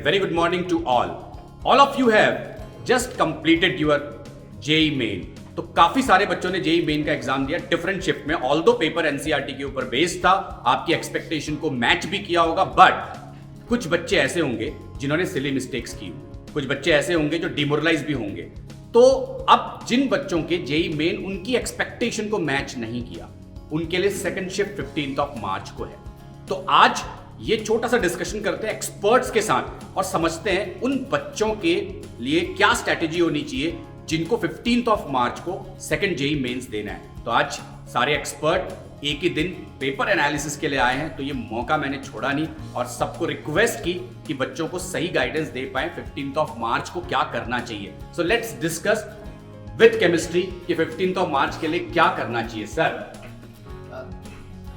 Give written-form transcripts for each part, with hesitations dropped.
very good morning to all. All of you have just completed your JEE main. तो काफी सारे बच्चों ने JEE मेन का एग्जाम दिया डिफरेंट शिफ्ट में. ऑल्दो पेपर एनसीईआरटी के ऊपर बेस्ड था, आपकी एक्सपेक्टेशन को मैच भी किया होगा, बट कुछ बच्चे ऐसे होंगे जिन्होंने सिली मिस्टेक्स की, कुछ बच्चे ऐसे होंगे जो डिमोरलाइज भी होंगे. तो अब जिन बच्चों के JEE मेन उनकी एक्सपेक्टेशन को मैच नहीं किया, उनके लिए सेकंड शिफ्ट 15 मार्च को है. तो आज ये छोटा सा डिस्कशन करते हैं एक्सपर्ट्स के साथ और समझते हैं उन बच्चों के लिए क्या स्ट्रैटेजी होनी चाहिए जिनको 15 मार्च को सेकंड JEE मेंस देना है. तो आज सारे एक्सपर्ट एक ही दिन पेपर एनालिसिस के लिए आए हैं, तो ये मौका मैंने छोड़ा नहीं और सबको रिक्वेस्ट की कि बच्चों को सही गाइडेंस दे पाए 15 मार्च को क्या करना चाहिए. So let's discuss with chemistry कि 15 मार्च के लिए क्या करना चाहिए. सर,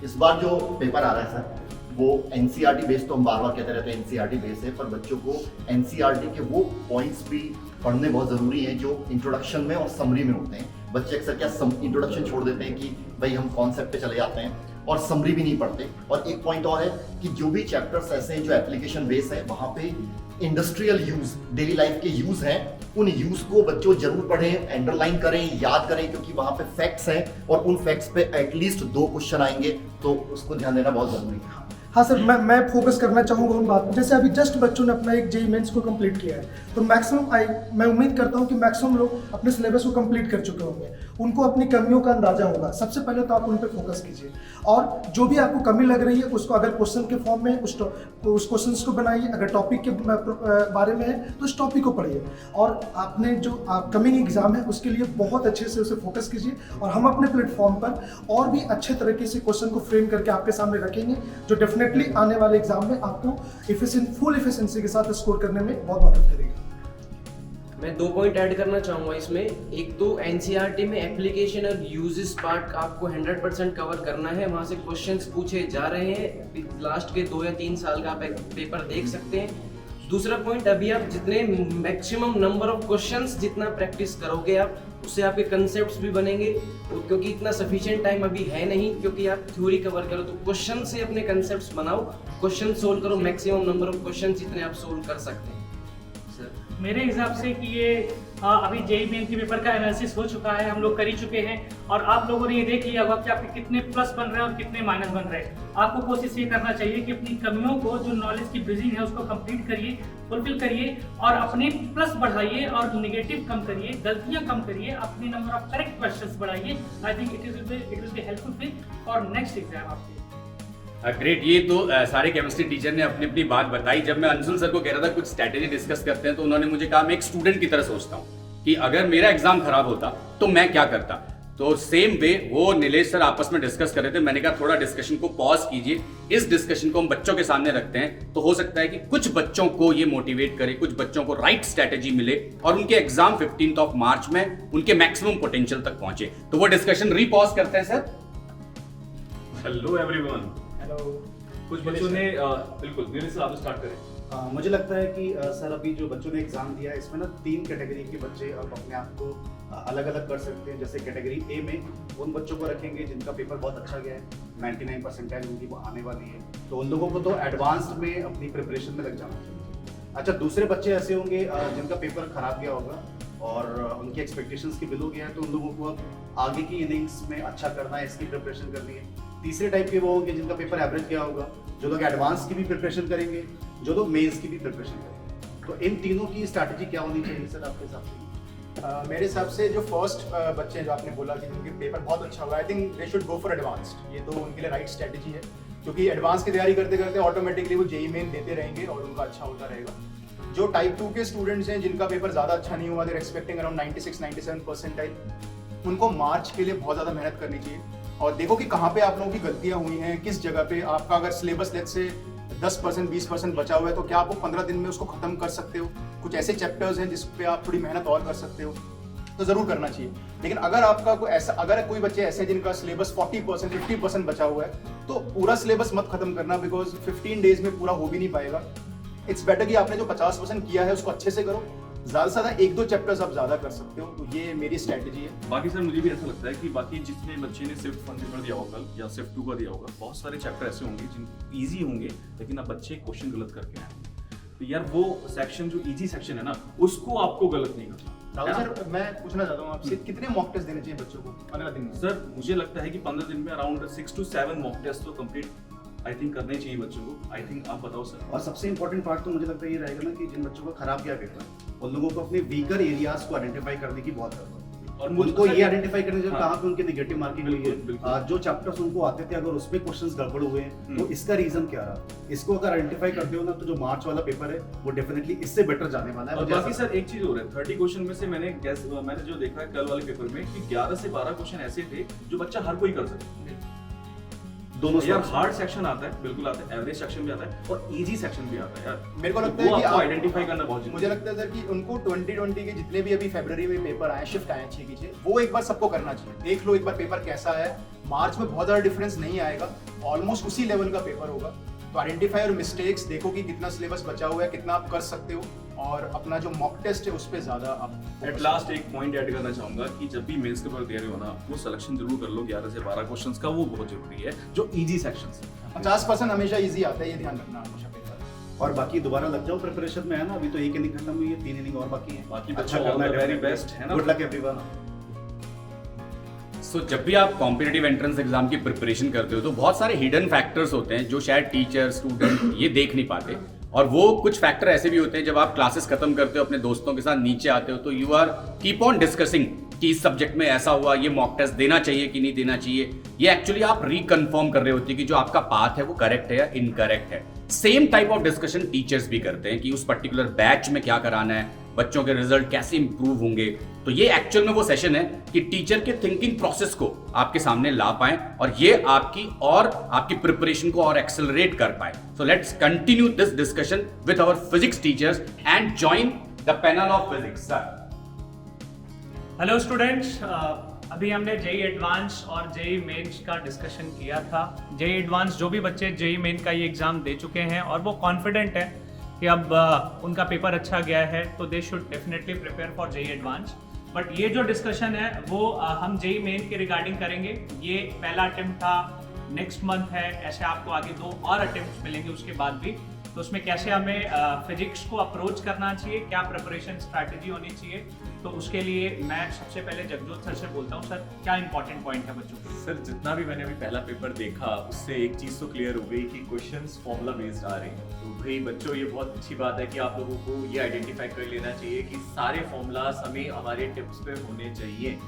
इस बार जो पेपर आ रहा है सर, वो एनसीईआरटी बेस्ड, तो हम बार बार कहते रहते हैं एनसीईआरटी बेस्ड है, पर बच्चों को एनसीईआरटी के वो पॉइंट्स भी पढ़ने बहुत ज़रूरी हैं जो इंट्रोडक्शन में और समरी में होते हैं. बच्चे अक्सर क्या इंट्रोडक्शन छोड़ देते हैं कि भाई हम कॉन्सेप्ट पे चले जाते हैं और समरी भी नहीं पढ़ते. और एक पॉइंट और है कि जो भी चैप्टर्स ऐसे हैं जो एप्लीकेशन बेस है, वहाँ पे इंडस्ट्रियल यूज, डेली लाइफ के यूज हैं, उन यूज को बच्चों जरूर पढ़ें, अंडरलाइन करें, याद करें, क्योंकि वहाँ पे फैक्ट्स हैं और उन फैक्ट्स पे एटलीस्ट 2 क्वेश्चन आएंगे, तो उसको ध्यान देना बहुत जरूरी है. हाँ सर, मैं फोकस करना चाहूँगा उन बात पर. जैसे अभी जस्ट बच्चों ने अपना एक JEE मेंस को कंप्लीट किया है, तो मैं उम्मीद करता हूँ कि मैक्सिमम लोग अपने सिलेबस को कंप्लीट कर चुके होंगे. उनको अपनी कमियों का अंदाजा होगा. सबसे पहले तो आप उन पर फोकस कीजिए और जो भी आपको कमी लग रही है उसको अगर क्वेश्चन के फॉर्म में उस क्वेश्चन को बनाइए. अगर टॉपिक के बारे में है तो उस टॉपिक को पढ़िए और आपने जो कमिंग एग्जाम है उसके लिए बहुत अच्छे से उसे फोकस कीजिए. और हम अपने प्लेटफॉर्म पर और भी अच्छे तरीके से क्वेश्चन को फ्रेम करके आपके सामने रखेंगे, जो डेफिनेटली आने वाले एग्जाम में आपको फुल एफिशिएंसी के साथ स्कोर करने में बहुत मदद करेगा. मैं 2 पॉइंट ऐड करना चाहूँगा इसमें. एक तो एनसीईआरटी में एप्लीकेशन और यूजेस पार्ट आपको 100% कवर करना है. वहाँ से क्वेश्चंस पूछे जा रहे हैं. लास्ट के 2 या 3 साल का आप पेपर देख सकते हैं. दूसरा पॉइंट, अभी आप जितने मैक्सिमम नंबर ऑफ क्वेश्चंस जितना प्रैक्टिस करोगे आप, उससे आपके कंसेप्ट्स भी बनेंगे. क्योंकि इतना सफिशिएंट टाइम अभी है नहीं क्योंकि आप थ्योरी कवर करो, तो क्वेश्चन से अपने कंसेप्ट्स बनाओ, क्वेश्चन सोल्व करो. मैक्सिमम नंबर ऑफ क्वेश्चन जितने आप सोल्व कर सकते हैं. मेरे हिसाब से कि ये अभी JEE मेन के पेपर का एनालिसिस हो चुका है, हम लोग कर ही चुके हैं और आप लोगों ने ये देख लिया होगा कि आपके कितने प्लस बन रहे हैं और कितने माइनस बन रहे हैं. आपको कोशिश ये करना चाहिए कि अपनी कमियों को, जो नॉलेज की ब्रिजिंग है, उसको कंप्लीट करिए, फुलफिल करिए और अपने प्लस बढ़ाइए और नेगेटिव कम करिए, गलतियां कम करिए, अपनी नंबर ऑफ करेक्ट क्वेश्चंस बढ़ाइए. I think it will be helpful for next exam आपके. ग्रेट. ये तो सारे केमिस्ट्री टीचर ने अपनी अपनी बात बताई. जब मैं अंशुल सर को कह रहा था कुछ स्ट्रैटेजी डिस्कस करते हैं, तो उन्होंने मुझे कहा मैं एक स्टूडेंट की तरह सोचता हूँ कि अगर मेरा एग्जाम खराब होता तो मैं क्या करता. तो सेम वे वो नीलेश सर आपस में डिस्कस कर रहे थे. मैंने कहा थोड़ा डिस्कशन को पॉज कीजिए, इस डिस्कशन को हम बच्चों के सामने रखते हैं, तो हो सकता है कि कुछ बच्चों को ये मोटिवेट करे, कुछ बच्चों को राइट स्ट्रैटेजी मिले और उनके एग्जाम 15 मार्च में उनके मैक्सिमम पोटेंशियल तक पहुंचे. तो वो डिस्कशन रीपॉज करते हैं. Sir, hello everyone. हेलो. कुछ बच्चों ने बिल्कुल मेरे से आप स्टार्ट करें. मुझे लगता है कि सर अभी जो बच्चों ने एग्जाम दिया है इसमें ना 3 कैटेगरी के बच्चे अब अपने आप को अलग अलग कर सकते हैं. जैसे कैटेगरी ए में उन बच्चों को रखेंगे जिनका पेपर बहुत अच्छा गया है, 99 परसेंटाइल उनकी वो आने वाली है, तो उन लोगों को तो एडवांस्ड में अपनी प्रिपरेशन में लग जाना चाहिए. अच्छा, दूसरे बच्चे ऐसे होंगे जिनका पेपर खराब गया होगा और उनकी एक्सपेक्टेशंस के बिलो गया है, तो उन लोगों को आगे की इनिंग्स में अच्छा करना है, इसकी प्रिपरेशन करनी है. तीसरे टाइप के वो होंगे जिनका पेपर एवरेज गया होगा, जो लोग एडवांस की भी प्रिपरेशन करेंगे, जो लोग मेंस की भी प्रिपरेशन करेंगे. तो इन तीनों की स्ट्रैटेजी क्या होनी चाहिए सर आपके हिसाब से? मेरे हिसाब से जो फर्स्ट बच्चे जो आपने बोला कि जिनके पेपर बहुत अच्छा होगा, I think they should go for advanced. ये तो उनके लिए राइट स्ट्रैटेजी है, क्योंकि एडवांस की तैयारी करते करते ऑटोमेटिकली वो JEE मेन देते रहेंगे और उनका अच्छा होता रहेगा. जो टाइप 2 के स्टूडेंट्स हैं जिनका पेपर ज़्यादा अच्छा नहीं हुआ, देर एक्सपेक्टिंग अराउंड 96-97 परसेंटाइल, उनको मार्च के लिए बहुत ज़्यादा मेहनत करनी चाहिए और देखो कि कहाँ पे आप लोगों की गलतियाँ हुई हैं, किस जगह पे आपका अगर सिलेबस लेट से 10% 20% बचा हुआ है, तो क्या आप वो 15 दिन में उसको खत्म कर सकते हो. कुछ ऐसे चैप्टर्स हैं जिस पे आप थोड़ी मेहनत और कर सकते हो, तो ज़रूर करना चाहिए. लेकिन अगर आपका कोई बच्चे ऐसे हैं जिनका सिलेबस 40% 50% बचा हुआ है, तो पूरा सिलेबस मत खत्म करना, बिकॉज 15 डेज में पूरा हो भी नहीं पाएगा. इट्स बेटर कि आपने जो 50% किया है उसको अच्छे से करो, ज़्यादा से ज़्यादा 1-2 चैप्टर्स आप ज़्यादा कर सकते हो. तो ये मेरी स्ट्रैटेजी है. बाकी सर मुझे भी ऐसा लगता है कि बाकी जितने बच्चे ने सिर्फ 1 पेपर दिया होगा कल या सिर्फ 2 का दिया होगा, बहुत सारे चैप्टर ऐसे होंगे जिन ईजी होंगे, लेकिन अब बच्चे क्वेश्चन गलत करके आए. तो यार वो सेक्शन जो इजी सेक्शन है ना, उसको आपको गलत नहीं करना। राहुल सर, मैं पूछना चाहता हूँ आपसे, कितने मॉक टेस्ट देने चाहिए बच्चों को अगला दिन में? सर मुझे लगता है कि 15 दिन में अराउंड 6 to 7 मॉक टेस्ट तो कंप्लीट आई थिंक करने चाहिए बच्चों को। आई थिंक आप बताओ सर। और सबसे इंपॉर्टेंट पार्ट तो मुझे लगता है ये रहेगा ना कि जिन बच्चों का खराब गया पेपर, उन लोगों को अपने वीकर एरियाज को आइडेंटिफाई करने की बहुत जरूरत है। और उनको सर ये आइडेंटिफाई करने चाहिए हाँ। कहाँ पे उनके नेगेटिव मार्किंग हुई बिल्कुल, बिल्कुल। है, जो चैप्टर्स उनको आते थे अगर उसमें क्वेश्चंस गड़बड़ हुए हैं तो इसका रीजन क्या रहा, इसको अगर आइडेंटिफाई करते हो ना तो जो मार्च वाला पेपर है वो डेफिनेटली इससे बेटर जाने वाला है। और मुझे बाकी ऐसा- सर एक चीज हो रहा है, 30 क्वेश्चन में से मैंने जो देखा है कल वाले पेपर में कि 11 से 12 क्वेश्चन ऐसे थे जो बच्चा हर कोई कर सकता है। दोनों यार slots। हार्ड सेक्शन आता है, बिल्कुल आता है, एवरेज सेक्शन भी आता है और इजी सेक्शन भी आता है यार। मेरे को लगता वो है कि आपको आप- आइडेंटिफाई करना बहुत जरूरी मुझे लगता है सर कि उनको 2020 के जितने भी अभी फरवरी में पेपर आए, शिफ्ट आए 6 की 6, वो एक बार सबको करना चाहिए। देख लो एक बार पेपर कैसा है। मार्च में बहुत ज़्यादा डिफरेंस नहीं आएगा, ऑलमोस्ट उसी लेवल का पेपर होगा। तो आइडेंटिफाई और मिस्टेक्स देखो कि कितना सिलेबस बचा हुआ है, कितना आप कर सकते हो, और अपना जो मॉक टेस्ट है उस पर ज़्यादा आप एट लास्ट एक पॉइंट ऐड करना चाहूंगा कि जब भी मेंस के पेपर दे रहे हो ना, वो सिलेक्शन जरूर कर लो 11 से 12 क्वेश्चंस का, वो बहुत जरूरी है जो इजी सेक्शंस है। 50% हमेशा ईजी आता है, ये ध्यान रखना हमेशा पेपर। और बाकी दोबारा लग जाओ प्रिपरेशन में, है ना। अभी तो एक इनिंग खत्म हुई है, 3 इनिंग और बाकी है। बाकी अच्छा बच्चों करना all the है, very best, है ना? Good luck everyone. सो जब भी आप कॉम्पिटिटिव एंट्रेंस एग्जाम की प्रिपरेशन करते हो तो बहुत सारे हिडन फैक्टर्स होते हैं जो शायद टीचर स्टूडेंट ये देख नहीं पाते, और वो कुछ फैक्टर ऐसे भी होते हैं जब आप क्लासेस खत्म करते हो अपने दोस्तों के साथ नीचे आते हो तो you are keep on discussing कि इस सब्जेक्ट में ऐसा हुआ, ये मॉक टेस्ट देना चाहिए कि नहीं देना चाहिए। ये एक्चुअली आप रिकन्फर्म कर रहे होते हैं कि जो आपका पाथ है वो करेक्ट है या इनकरेक्ट है। Same type of discussion teachers भी करते हैं कि उस पर्टिकुलर बैच में क्या कराना है, बच्चों के रिजल्ट कैसे इंप्रूव होंगे। तो ये एक्चुअल में वो सेशन है कि टीचर के थिंकिंग प्रोसेस को आपके सामने ला पाए और ये आपकी प्रिपरेशन को और एक्सेलरेट कर पाए। So let's continue this discussion with our physics teachers and join the panel of physics. Sir, hello students, अभी हमने जेई एडवांस और जेई मेंस का डिस्कशन किया था। जेई एडवांस जो भी बच्चे जेई मेन का ये एग्ज़ाम दे चुके हैं और वो कॉन्फिडेंट है कि अब उनका पेपर अच्छा गया है तो they should definitely prepare for JEE advance. But ये जो डिस्कशन है वो हम जेई मेन के रिगार्डिंग करेंगे। ये पहला अटेम्प्ट था, नेक्स्ट मंथ है, ऐसे आपको आगे 2 और अटेम्प्ट मिलेंगे उसके बाद भी। तो उसमें कैसे हमें फिजिक्स को अप्रोच करना चाहिए, क्या प्रिपरेशन स्ट्रैटेजी होनी चाहिए, तो उसके लिए मैं सबसे पहले जगजोत सर से बोलता हूँ। सर, क्या इंपॉर्टेंट पॉइंट है बच्चों के लिए? सर जितना भी मैंने अभी पहला पेपर देखा उससे एक चीज़ तो क्लियर हो गई कि क्वेश्चंस फॉर्मूला बेस्ड आ रहे हैं। तो भाई बच्चों, ये बहुत अच्छी बात है कि आप लोगों को ये आइडेंटिफाई कर लेना चाहिए कि सारे फॉर्मूलाज हमें हमारे टिप्स पे होने चाहिए।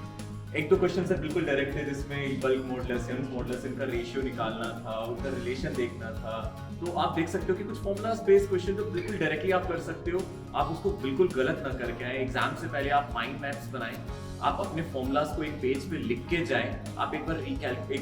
एक तो क्वेश्चन सर बिल्कुल डायरेक्ट है जिसमें बल्क मॉडुलस का रेशियो निकालना था, उनका रिलेशन देखना था। तो आप देख सकते हो कि कुछ फॉर्मूलाज बेस्ड क्वेश्चन तो बिल्कुल डायरेक्टली आप कर सकते हो। आप उसको बिल्कुल गलत ना करके आए। एग्जाम से पहले आप माइंड मैप्स बनाएं, आप अपने फॉर्मूलाज को एक पेज पे लिख के जाएं। आप एक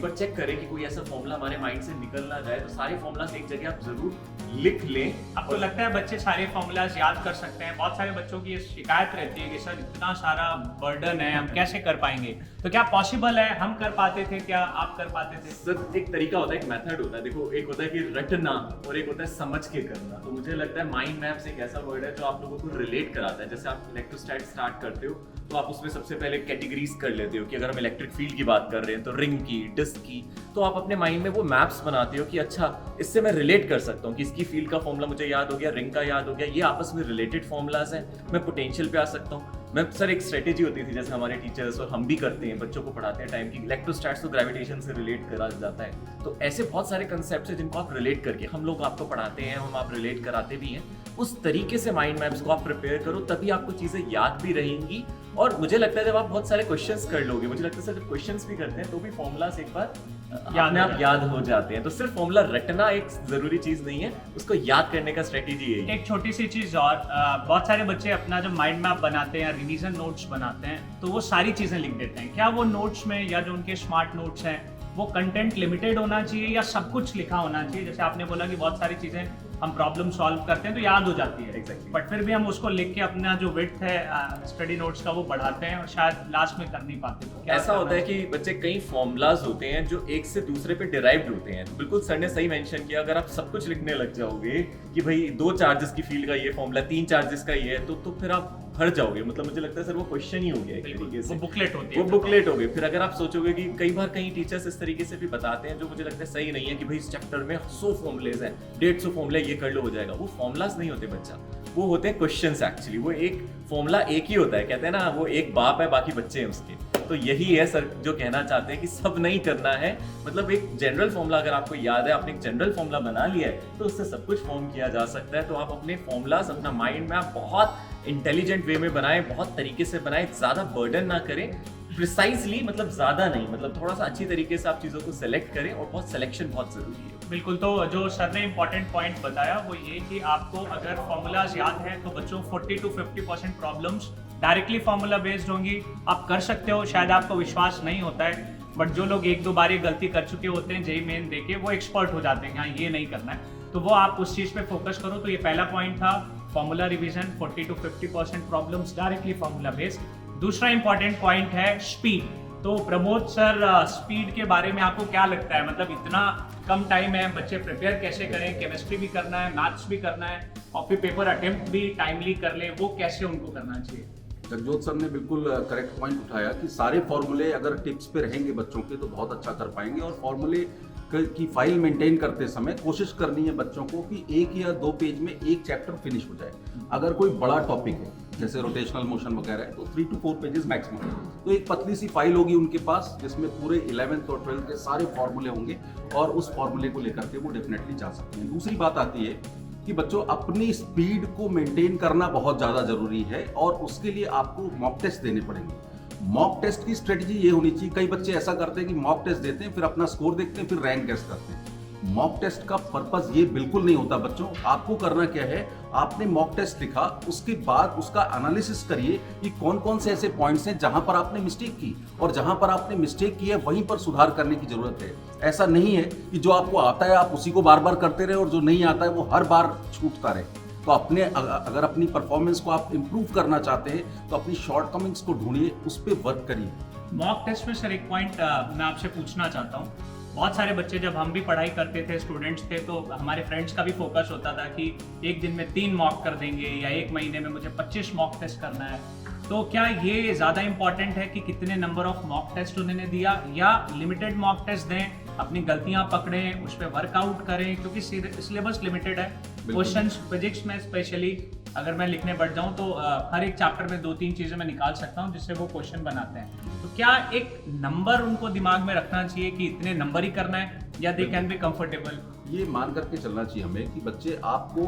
बार चेक करें कि कोई ऐसा फॉर्मूला हमारे माइंड से निकल ना जाए। तो सारे फॉर्मूलाज एक जगह आप जरूर लिख लें। आपको लगता है बच्चे सारे फॉर्मूलाज याद कर सकते हैं? बहुत सारे बच्चों की ये शिकायत रहती है कि सर इतना सारा बर्डन है, हम कैसे कर पाएंगे? तो क्या पॉसिबल है? हम कर पाते थे क्या? आप कर पाते थे? सर एक तरीका होता है, एक मेथड होता है। देखो, एक होता है कि रटना और एक होता है समझ के करना। तो मुझे लगता है माइंड मैप्स एक ऐसा वर्ड है जो आप लोगों को रिलेट कराता है। जैसे आप इलेक्ट्रोस्टैट स्टार्ट करते हो तो आप उसमें सबसे पहले कैटेगरीज कर लेते हो कि अगर हम इलेक्ट्रिक फील्ड की बात कर रहे हैं तो रिंग की, डिस्क की, तो आप अपने माइंड में वो मैप्स बनाते हो कि अच्छा इससे मैं रिलेट कर सकता हूँ कि इसकी फील्ड का फॉर्मूला मुझे याद हो गया, रिंग का याद हो गया, ये आपस में रिलेटेड फॉर्मूलाज हैं, मैं पोटेंशियल पे आ सकता हूँ। मैं सर एक स्ट्रेटेजी होती थी जैसे हमारे टीचर्स और हम भी करते हैं, बच्चों को पढ़ाते हैं टाइम की इलेक्ट्रोस्टैट्स तो ग्रेविटेशन से रिलेट करा जाता है। तो ऐसे बहुत सारे कंसेप्ट हैं जिनको आप रिलेट करके हम लोग आपको पढ़ाते हैं, हम आप रिलेट कराते भी हैं। उस तरीके से माइंड मैप्स को आप प्रिपेयर करो, तभी आपको चीजें याद भी रहेंगी। और मुझे लगता है जब आप बहुत सारे क्वेश्चंस कर लोगे, मुझे लगता है सर जब क्वेश्चंस भी करते हैं तो भी फॉर्मूलास एक बार अपने आप याद हो जाते हैं। तो सिर्फ फॉर्मूला रटना एक जरूरी चीज नहीं है, उसको याद करने का स्ट्रेटेजी यही है। एक छोटी सी चीज और, बहुत सारे बच्चे अपना जब माइंड मैप बनाते हैं या रिवीजन नोट्स बनाते हैं तो वो सारी चीजें लिख देते हैं। क्या वो नोट्स में या जो उनके स्मार्ट नोट्स हैं वो कंटेंट लिमिटेड होना चाहिए या सब कुछ लिखा होना चाहिए? जैसे आपने बोला कि बहुत सारी चीजें हम प्रॉब्लम सॉल्व करते हैं तो याद हो जाती है, Exactly. बट फिर भी हम उसको लिख के अपना जो विड्थ है स्टडी नोट्स का वो बढ़ाते हैं और शायद लास्ट में कर नहीं पाते। तो क्या ऐसा करना होता है चाहिए? कि बच्चे कई फॉर्मूलाज होते हैं जो एक से दूसरे पे डिराइव्ड होते हैं। तो बिल्कुल सर ने सही मेंशन किया, अगर आप सब कुछ लिखने लग जाओगे कि भाई 2 चार्जेस की फील्ड का ये फॉर्मूला, 3 चार्जेस का ये है, तो फिर आप हट जाओगे। मतलब मुझे लगता है सर वो क्वेश्चन ही हो गया एक तरीके से, वो बुकलेट होती है। वो बुकलेट हो गई। फिर अगर आप सोचोगे कि कई बार कई टीचर्स इस तरीके से भी बताते हैं जो मुझे लगता है सही नहीं है कि भाई इस चैप्टर में 100 फॉर्मूलेज हैं, 150 फॉर्मूले ये कर लो हो जाएगा, वो फॉर्मूलाज नहीं होते बच्चा, वो होते हैं क्वेश्चंस एक्चुअली। वो एक फॉर्मूला एक ही होता है, कहते हैं ना वो एक बाप है बाकी बच्चे हैं उसके। तो यही है सर जो कहना चाहते हैं कि सब नहीं करना है, मतलब एक जनरल फॉर्मूला अगर आपको याद है, आपने एक जनरल फॉर्मूला बना लिया है तो उससे सब कुछ फॉर्म किया जा सकता है। तो आप अपने फॉर्मूलाज अपना माइंड में आप बहुत इंटेलिजेंट वे में बनाएं, बहुत तरीके से बनाएं, ज़्यादा बर्डन ना करें, प्रिसाइजली मतलब ज़्यादा नहीं, मतलब थोड़ा सा अच्छी तरीके से आप चीज़ों को सेलेक्ट करें, और बहुत सिलेक्शन बहुत ज़रूरी है। बिल्कुल, तो जो सर ने इम्पोर्टेंट पॉइंट बताया वो ये कि आपको अगर फॉर्मूलाज याद हैं तो बच्चों 40 to 50% problems directly formula based होंगी। आप कर सकते हो, शायद आपको विश्वास नहीं होता है, बट जो लोग एक दो बार ये गलती कर चुके होते हैं जेई मेन देके, वो एक्सपर्ट हो जाते हैं हाँ ये नहीं करना है, तो वो आप उस चीज़ पे फोकस करो। तो ये पहला पॉइंट था, formula revision, 40 to 50% problems directly formula based. दूसरा इंपॉर्टेंट पॉइंट है स्पीड। तो प्रमोद सर, स्पीड के बारे में आपको क्या लगता है, मतलब इतना कम टाइम है, बच्चे प्रिपेयर कैसे करें, केमिस्ट्री भी करना है, मैथ्स भी करना है, और फिर पेपर अटेम्प्ट भी टाइमली कर ले, वो कैसे उनको करना चाहिए? जगजोत सर ने बिल्कुल करेक्ट पॉइंट उठाया कि सारे फॉर्मूले अगर टिप्स पे रहेंगे बच्चों के तो बहुत अच्छा कर पाएंगे। और फॉर्मूले की फाइल मेंटेन करते समय कोशिश करनी है बच्चों को कि 1 या 2 पेज में एक चैप्टर फिनिश हो जाए। अगर कोई बड़ा टॉपिक है जैसे रोटेशनल मोशन वगैरह है तो 3 to 4 पेजेस मैक्सिमम। तो एक पतली सी फाइल होगी उनके पास जिसमें पूरे 11th और 12th के सारे फॉर्मूले होंगे, और उस फॉर्मूले को लेकर के वो डेफिनेटली जा सकते हैं। दूसरी बात आती है कि बच्चों अपनी स्पीड को मेंटेन करना बहुत ज़्यादा ज़रूरी है, और उसके लिए आपको मॉक टेस्ट देने पड़ेंगे। मॉक टेस्ट की स्ट्रेटजी ये होनी चाहिए, कई बच्चे ऐसा करते हैं कि मॉक टेस्ट देते हैं, फिर अपना स्कोर देखते हैं, फिर रैंक गेस करते हैं। मॉक टेस्ट का पर्पस ये बिल्कुल नहीं होता बच्चों। आपको करना क्या है, आपने मॉक टेस्ट लिखा, उसके बाद उसका एनालिसिस करिए कि कौन कौन से ऐसे पॉइंट्स हैं जहां पर आपने मिस्टेक की, और जहां पर आपने मिस्टेक की है वहीं पर सुधार करने की जरूरत है। ऐसा नहीं है कि जो आपको आता है आप उसी को बार बार करते रहे, और जो नहीं आता है वो हर बार छूटता रहे। तो अपने अगर अपनी परफॉर्मेंस को आप इम्प्रूव करना चाहते हैं तो अपनी शॉर्टकमिंग्स को ढूंढिए, उस पर वर्क करिए। मॉक टेस्ट में सर एक पॉइंट मैं आपसे पूछना चाहता हूँ। बहुत सारे बच्चे, जब हम भी पढ़ाई करते थे, स्टूडेंट्स थे, तो हमारे फ्रेंड्स का भी फोकस होता था कि एक दिन में 3 मॉक कर देंगे, या 1 महीने में मुझे 25 मॉक टेस्ट करना है। तो क्या ये ज़्यादा इंपॉर्टेंट है कि कितने नंबर ऑफ मॉक टेस्ट उन्होंने दिया, या लिमिटेड मॉक टेस्ट दें, अपनी गलतियां पकड़ें, उस पर वर्कआउट करें, क्योंकि सिलेबस लिमिटेड है। क्वेश्चंस फिजिक्स में स्पेशली अगर मैं लिखने बैठ जाऊं तो हर एक चैप्टर में 2-3 चीज़ें मैं निकाल सकता हूं जिससे वो क्वेश्चन बनाते हैं। तो क्या एक नंबर उनको दिमाग में रखना चाहिए कि इतने नंबर ही करना है, या दे कैन बी कंफर्टेबल? ये मान करके चलना चाहिए हमें कि बच्चे आपको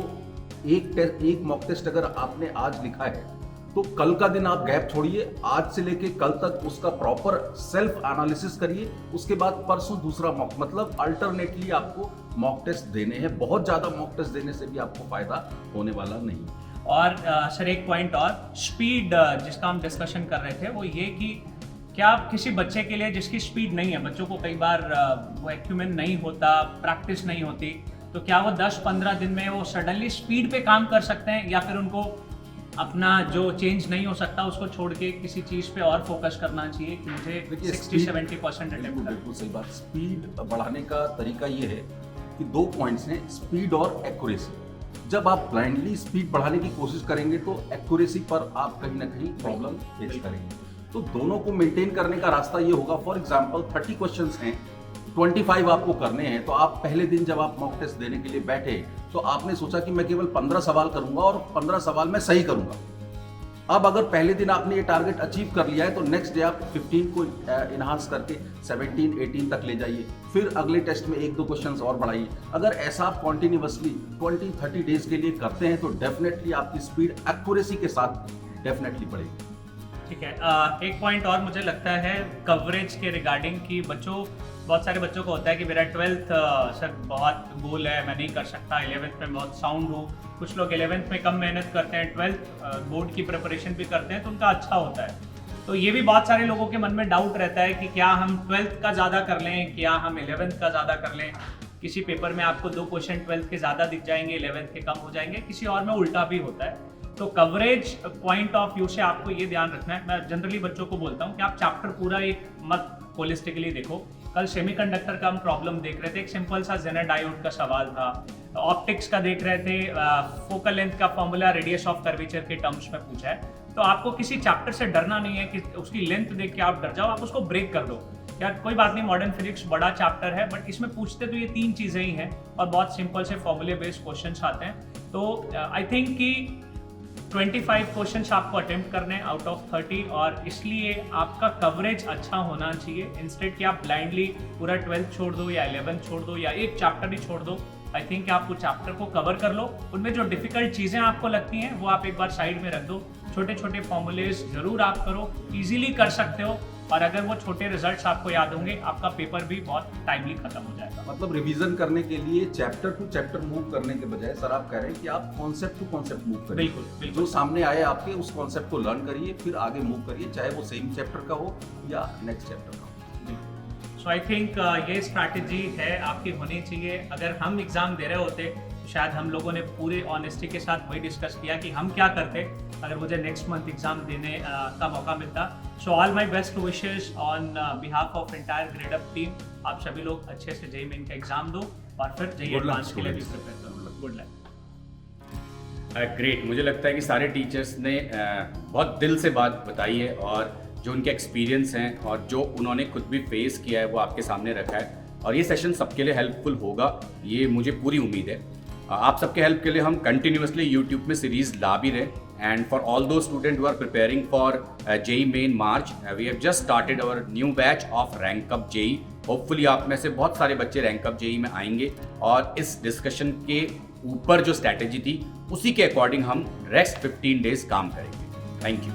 एक मॉक टेस्ट अगर आपने आज लिखा है तो कल का दिन आप गैप छोड़िए, आज से लेके कल तक उसका प्रॉपर सेल्फ एनालिसिस करिए, उसके बाद परसों दूसरा मॉक, मतलब अल्टरनेटली आपको मॉक टेस्ट देने हैं। बहुत ज़्यादा मॉक टेस्ट देने से भी आपको फायदा होने वाला नहीं। और सर एक पॉइंट और, स्पीड जिसका हम डिस्कशन कर रहे थे, वो ये कि क्या किसी बच्चे के लिए जिसकी स्पीड नहीं है, बच्चों को कई बार वो एक्यूमेंट नहीं होता, प्रैक्टिस नहीं होती, तो क्या वो 10-15 दिन में वो सडनली स्पीड पे काम कर सकते हैं, या फिर उनको अपना जो चेंज नहीं हो सकता उसको छोड़ के किसी चीज़ पे और फोकस करना चाहिए कि मुझे 60-70% अटेम्प्ट? बिल्कुल सही बात। स्पीड बढ़ाने का तरीका ये है कि 2 पॉइंट्स हैं, स्पीड और एक्यूरेसी। जब आप ब्लाइंडली स्पीड बढ़ाने की कोशिश करेंगे तो एक्यूरेसी पर आप कहीं ना कहीं प्रॉब्लम फेस करेंगे। तो दोनों को मेंटेन करने का रास्ता ये होगा, फॉर एग्जांपल 30 क्वेश्चंस हैं, 25 आपको करने हैं, तो आप पहले दिन जब आप मॉक टेस्ट देने के लिए बैठे तो आपने सोचा कि मैं केवल 15 सवाल करूंगा और 15 सवाल मैं सही करूंगा। अब अगर पहले दिन आपने ये टारगेट अचीव कर लिया है तो नेक्स्ट डे आप 15 को इनहांस करके 17-18 तक ले जाइए, फिर अगले टेस्ट में 1-2 क्वेश्चंस और बढ़ाइए। अगर ऐसा आप कॉन्टिन्यूसली 20-30 डेज के लिए करते हैं तो डेफिनेटली आपकी स्पीड एक्यूरेसी के साथ डेफिनेटली बढ़ेगी। ठीक है, एक पॉइंट और मुझे लगता है कवरेज के रिगार्डिंग की, बहुत सारे बच्चों को होता है कि मेरा 12th सर बहुत गोल है, मैं नहीं कर सकता, 11th में बहुत साउंड हूँ। कुछ लोग 11th में कम मेहनत करते हैं, 12th बोर्ड की प्रिपरेशन भी करते हैं तो उनका अच्छा होता है। तो ये भी बहुत सारे लोगों के मन में डाउट रहता है कि क्या हम 12th का ज़्यादा कर लें, क्या हम 11th का ज़्यादा कर लें। किसी पेपर में आपको 2 क्वेश्चन 12th के ज़्यादा दिख जाएंगे, 11th के कम हो जाएंगे, किसी और में उल्टा भी होता है। तो कवरेज पॉइंट ऑफ व्यू से आपको ये ध्यान रखना है। मैं जनरली बच्चों को बोलता हूँ कि आप चैप्टर पूरा एक मत होलिस्टिकली देखो। कल सेमीकंडक्टर का हम प्रॉब्लम देख रहे थे, एक सिंपल सा जेनर डायोड का सवाल था। ऑप्टिक्स का देख रहे थे, फोकल लेंथ का फॉर्मूला रेडियस ऑफ कर्वेचर के टर्म्स में पूछा है। तो आपको किसी चैप्टर से डरना नहीं है कि उसकी लेंथ देख के आप डर जाओ, आप उसको ब्रेक कर दो यार कोई बात नहीं, मॉडर्न फिजिक्स बड़ा चैप्टर है, बट इसमें पूछते तो ये 3 चीज़ें ही हैं और बहुत सिंपल से फॉर्मूले बेस्ड क्वेश्चंस आते हैं। तो आई थिंक कि 25 क्वेश्चंस आपको अटेम्प्ट करने हैं आउट ऑफ 30, और इसलिए आपका कवरेज अच्छा होना चाहिए। इंस्टेड कि आप ब्लाइंडली पूरा 12th छोड़ दो या 11th छोड़ दो या एक चैप्टर ही छोड़ दो। आई थिंक कि आप वो चैप्टर को कवर कर लो, उनमें जो डिफिकल्ट चीज़ें आपको लगती हैं वो आप एक बार साइड में रख दो। छोटे छोटे फॉर्मूलेज जरूर आप करो, इजीली कर सकते हो, और अगर वो छोटे रिजल्ट्स आपको याद होंगे, आपका पेपर भी बहुत टाइमली खत्म हो जाएगा। मतलब रिवीजन करने के लिए चैप्टर टू चैप्टर मूव करने के बजाय सर आप कह रहे हैं कि आप कॉन्सेप्ट टू कॉन्सेप्ट मूव करिए। बिल्कुल, बिल्कुल। जो सामने आए आपके उस कॉन्सेप्ट को लर्न करिए, फिर आगे मूव करिए, चाहे वो सेम चैप्टर का हो या नेक्स्ट चैप्टर का हो। सो आई थिंक ये स्ट्रैटेजी है आपकी होनी चाहिए। अगर हम एग्ज़ाम दे रहे होते तो शायद हम लोगों ने पूरे ऑनेस्टी के साथ वही डिस्कस किया कि हम क्या करते अगर मुझे नेक्स्ट मंथ एग्ज़ाम देने का मौका मिलता। So all my best wishes on behalf of entire grade up team. आप सभी लोग अच्छे से जेईई मेन का एग्ज़ाम दो और फिर जेईई एडवांस के लिए भी प्रिपेयर करो। Good luck. ग्रेट। मुझे लगता है कि सारे टीचर्स ने बहुत दिल से बात बताई है, और जो उनके एक्सपीरियंस हैं और जो उन्होंने खुद भी फेस किया है वो आपके सामने रखा है, और ये सेशन सबके लिए हेल्पफुल होगा, ये मुझे पूरी उम्मीद है। आप सबके हेल्प के लिए हम कंटिन्यूसली यूट्यूब में सीरीज ला भी रहे, and for all those student who are preparing for JEE main March, we have just started our new batch of rank up JEE. Hopefully आप में से बहुत सारे बच्चे रैंक अप जेईई में आएंगे, और इस डिस्कशन के ऊपर जो स्ट्रैटेजी थी उसी के अकॉर्डिंग हम नेक्स्ट 15 डेज काम करेंगे। Thank you.